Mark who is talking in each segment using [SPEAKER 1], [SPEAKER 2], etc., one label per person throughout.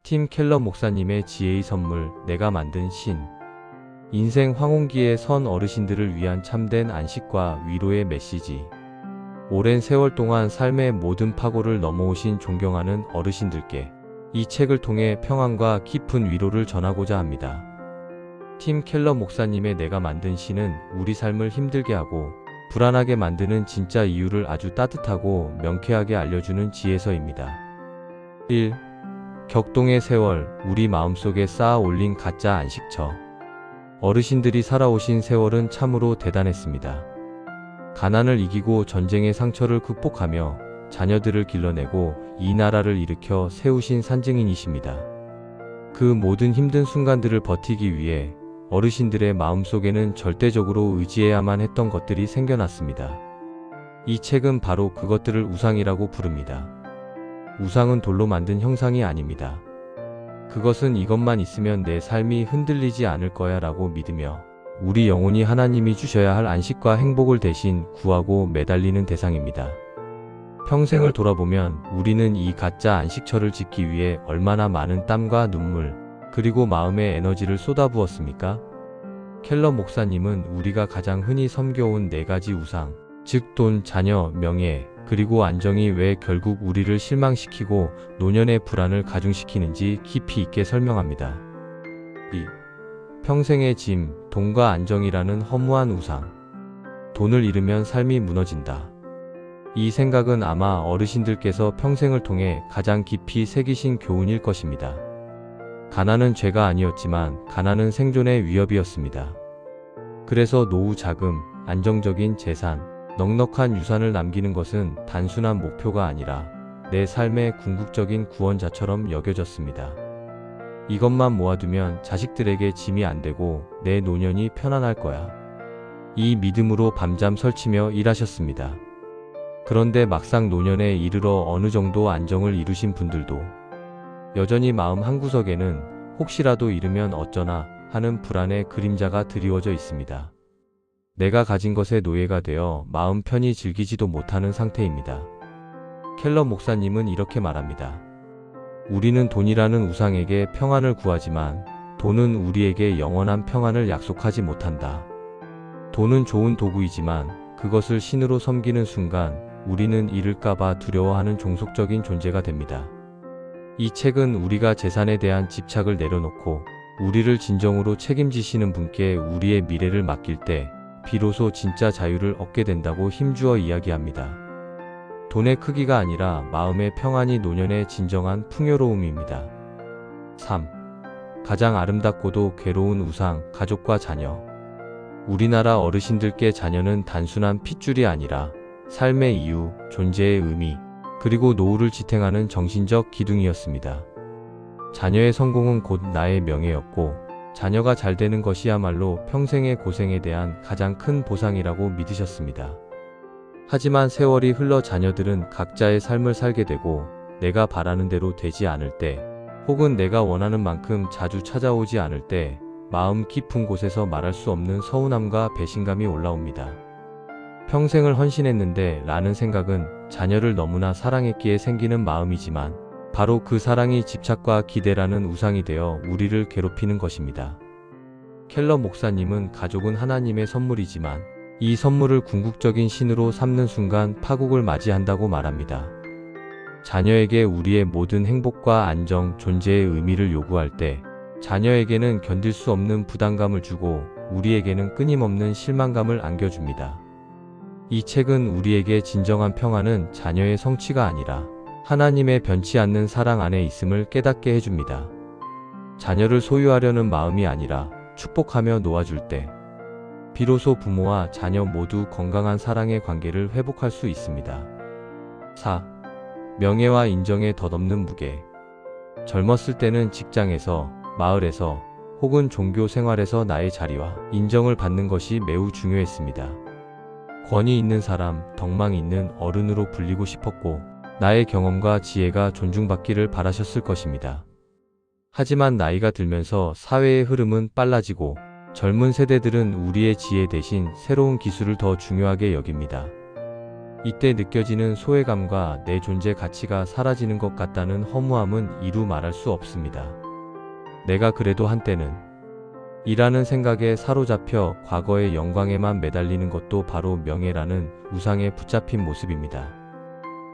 [SPEAKER 1] 팀 켈러 목사님의 지혜의 선물, 내가 만든 신. 인생 황혼기에 선 어르신들을 위한 참된 안식과 위로의 메시지. 오랜 세월 동안 삶의 모든 파고를 넘어오신 존경하는 어르신들께 이 책을 통해 평안과 깊은 위로를 전하고자 합니다. 팀 켈러 목사님의 내가 만든 신은 우리 삶을 힘들게 하고 불안하게 만드는 진짜 이유를 아주 따뜻하고 명쾌하게 알려주는 지혜서입니다. 1. 격동의 세월, 우리 마음속에 쌓아 올린 가짜 안식처. 어르신들이 살아오신 세월은 참으로 대단했습니다. 가난을 이기고 전쟁의 상처를 극복하며 자녀들을 길러내고 이 나라를 일으켜 세우신 산증인이십니다. 그 모든 힘든 순간들을 버티기 위해 어르신들의 마음속에는 절대적으로 의지해야만 했던 것들이 생겨났습니다. 이 책은 바로 그것들을 우상이라고 부릅니다. 우상은 돌로 만든 형상이 아닙니다. 그것은 이것만 있으면 내 삶이 흔들리지 않을 거야 라고 믿으며 우리 영혼이 하나님이 주셔야 할 안식과 행복을 대신 구하고 매달리는 대상입니다. 평생을 돌아보면 우리는 이 가짜 안식처를 짓기 위해 얼마나 많은 땀과 눈물, 그리고 마음의 에너지를 쏟아부었습니까? 켈러 목사님은 우리가 가장 흔히 섬겨온 4가지 우상, 즉 돈, 자녀, 명예, 그리고 안정이 왜 결국 우리를 실망시키고 노년의 불안을 가중시키는지 깊이 있게 설명합니다. 2. 평생의 짐, 돈과 안정이라는 허무한 우상. 돈을 잃으면 삶이 무너진다. 이 생각은 아마 어르신들께서 평생을 통해 가장 깊이 새기신 교훈일 것입니다. 가난은 죄가 아니었지만 가난은 생존의 위협이었습니다. 그래서 노후 자금, 안정적인 재산, 넉넉한 유산을 남기는 것은 단순한 목표가 아니라 내 삶의 궁극적인 구원자처럼 여겨졌습니다. 이것만 모아두면 자식들에게 짐이 안 되고 내 노년이 편안할 거야. 이 믿음으로 밤잠 설치며 일하셨습니다. 그런데 막상 노년에 이르러 어느 정도 안정을 이루신 분들도 여전히 마음 한구석에는 혹시라도 잃으면 어쩌나 하는 불안의 그림자가 드리워져 있습니다. 내가 가진 것의 노예가 되어 마음 편히 즐기지도 못하는 상태입니다. 켈러 목사님은 이렇게 말합니다. 우리는 돈이라는 우상에게 평안을 구하지만 돈은 우리에게 영원한 평안을 약속하지 못한다. 돈은 좋은 도구이지만 그것을 신으로 섬기는 순간 우리는 잃을까봐 두려워하는 종속적인 존재가 됩니다. 이 책은 우리가 재산에 대한 집착을 내려놓고 우리를 진정으로 책임지시는 분께 우리의 미래를 맡길 때 비로소 진짜 자유를 얻게 된다고 힘주어 이야기합니다. 돈의 크기가 아니라 마음의 평안이 노년의 진정한 풍요로움입니다. 3. 가장 아름답고도 괴로운 우상, 가족과 자녀. 우리나라 어르신들께 자녀는 단순한 핏줄이 아니라 삶의 이유, 존재의 의미, 그리고 노후를 지탱하는 정신적 기둥이었습니다. 자녀의 성공은 곧 나의 명예였고 자녀가 잘 되는 것이야말로 평생의 고생에 대한 가장 큰 보상이라고 믿으셨습니다. 하지만 세월이 흘러 자녀들은 각자의 삶을 살게 되고 내가 바라는 대로 되지 않을 때, 혹은 내가 원하는 만큼 자주 찾아오지 않을 때 마음 깊은 곳에서 말할 수 없는 서운함과 배신감이 올라옵니다. 평생을 헌신했는데 라는 생각은 자녀를 너무나 사랑했기에 생기는 마음이지만 바로 그 사랑이 집착과 기대라는 우상이 되어 우리를 괴롭히는 것입니다. 켈러 목사님은 가족은 하나님의 선물이지만 이 선물을 궁극적인 신으로 삼는 순간 파국을 맞이한다고 말합니다. 자녀에게 우리의 모든 행복과 안정, 존재의 의미를 요구할 때 자녀에게는 견딜 수 없는 부담감을 주고 우리에게는 끊임없는 실망감을 안겨줍니다. 이 책은 우리에게 진정한 평안은 자녀의 성취가 아니라 하나님의 변치 않는 사랑 안에 있음을 깨닫게 해줍니다. 자녀를 소유하려는 마음이 아니라 축복하며 놓아줄 때 비로소 부모와 자녀 모두 건강한 사랑의 관계를 회복할 수 있습니다. 4. 명예와 인정에 덧없는 무게. 젊었을 때는 직장에서, 마을에서, 혹은 종교 생활에서 나의 자리와 인정을 받는 것이 매우 중요했습니다. 권위 있는 사람, 덕망 있는 어른으로 불리고 싶었고 나의 경험과 지혜가 존중받기를 바라셨을 것입니다. 하지만 나이가 들면서 사회의 흐름은 빨라지고 젊은 세대들은 우리의 지혜 대신 새로운 기술을 더 중요하게 여깁니다. 이때 느껴지는 소외감과 내 존재 가치가 사라지는 것 같다는 허무함은 이루 말할 수 없습니다. 내가 그래도 한때는 이라는 생각에 사로잡혀 과거의 영광에만 매달리는 것도 바로 명예라는 우상에 붙잡힌 모습입니다.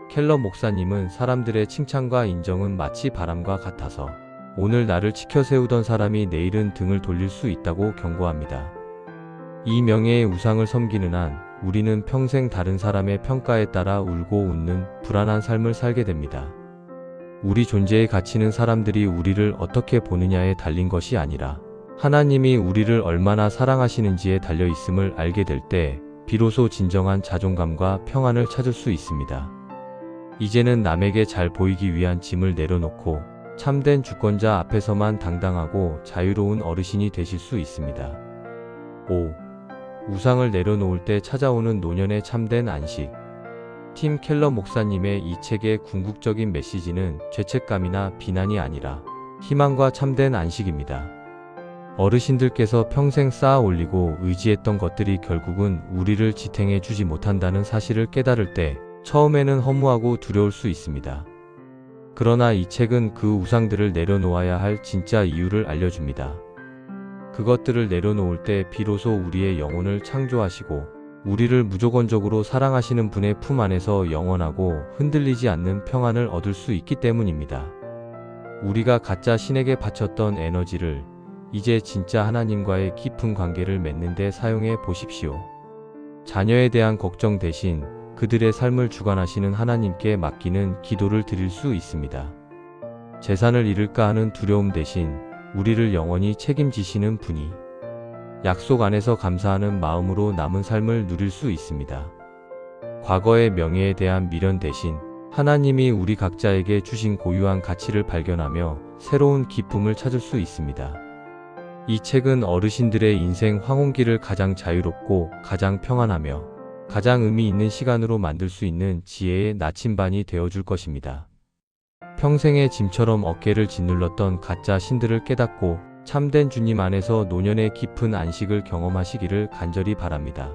[SPEAKER 1] 켈러 목사님은 사람들의 칭찬과 인정은 마치 바람과 같아서 오늘 나를 치켜세우던 사람이 내일은 등을 돌릴 수 있다고 경고합니다. 이 명예의 우상을 섬기는 한 우리는 평생 다른 사람의 평가에 따라 울고 웃는 불안한 삶을 살게 됩니다. 우리 존재의 가치는 사람들이 우리를 어떻게 보느냐에 달린 것이 아니라 하나님이 우리를 얼마나 사랑하시는지에 달려 있음을 알게 될 때 비로소 진정한 자존감과 평안을 찾을 수 있습니다. 이제는 남에게 잘 보이기 위한 짐을 내려놓고 참된 주권자 앞에서만 당당하고 자유로운 어르신이 되실 수 있습니다. 5. 우상을 내려놓을 때 찾아오는 노년의 참된 안식. 팀 켈러 목사님의 이 책의 궁극적인 메시지는 죄책감이나 비난이 아니라 희망과 참된 안식입니다. 어르신들께서 평생 쌓아 올리고 의지했던 것들이 결국은 우리를 지탱해 주지 못한다는 사실을 깨달을 때 처음에는 허무하고 두려울 수 있습니다. 그러나 이 책은 그 우상들을 내려놓아야 할 진짜 이유를 알려줍니다. 그것들을 내려놓을 때 비로소 우리의 영혼을 창조하시고 우리를 무조건적으로 사랑하시는 분의 품 안에서 영원하고 흔들리지 않는 평안을 얻을 수 있기 때문입니다. 우리가 가짜 신에게 바쳤던 에너지를 이제 진짜 하나님과의 깊은 관계를 맺는 데 사용해 보십시오. 자녀에 대한 걱정 대신 그들의 삶을 주관하시는 하나님께 맡기는 기도를 드릴 수 있습니다. 재산을 잃을까 하는 두려움 대신 우리를 영원히 책임지시는 분이 약속 안에서 감사하는 마음으로 남은 삶을 누릴 수 있습니다. 과거의 명예에 대한 미련 대신 하나님이 우리 각자에게 주신 고유한 가치를 발견하며 새로운 기쁨을 찾을 수 있습니다. 이 책은 어르신들의 인생 황혼기를 가장 자유롭고 가장 평안하며 가장 의미 있는 시간으로 만들 수 있는 지혜의 나침반이 되어줄 것입니다. 평생의 짐처럼 어깨를 짓눌렀던 가짜 신들을 깨닫고 참된 주님 안에서 노년의 깊은 안식을 경험하시기를 간절히 바랍니다.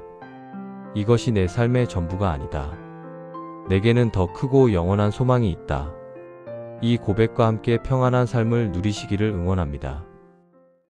[SPEAKER 1] 이것이 내 삶의 전부가 아니다. 내게는 더 크고 영원한 소망이 있다. 이 고백과 함께 평안한 삶을 누리시기를 응원합니다.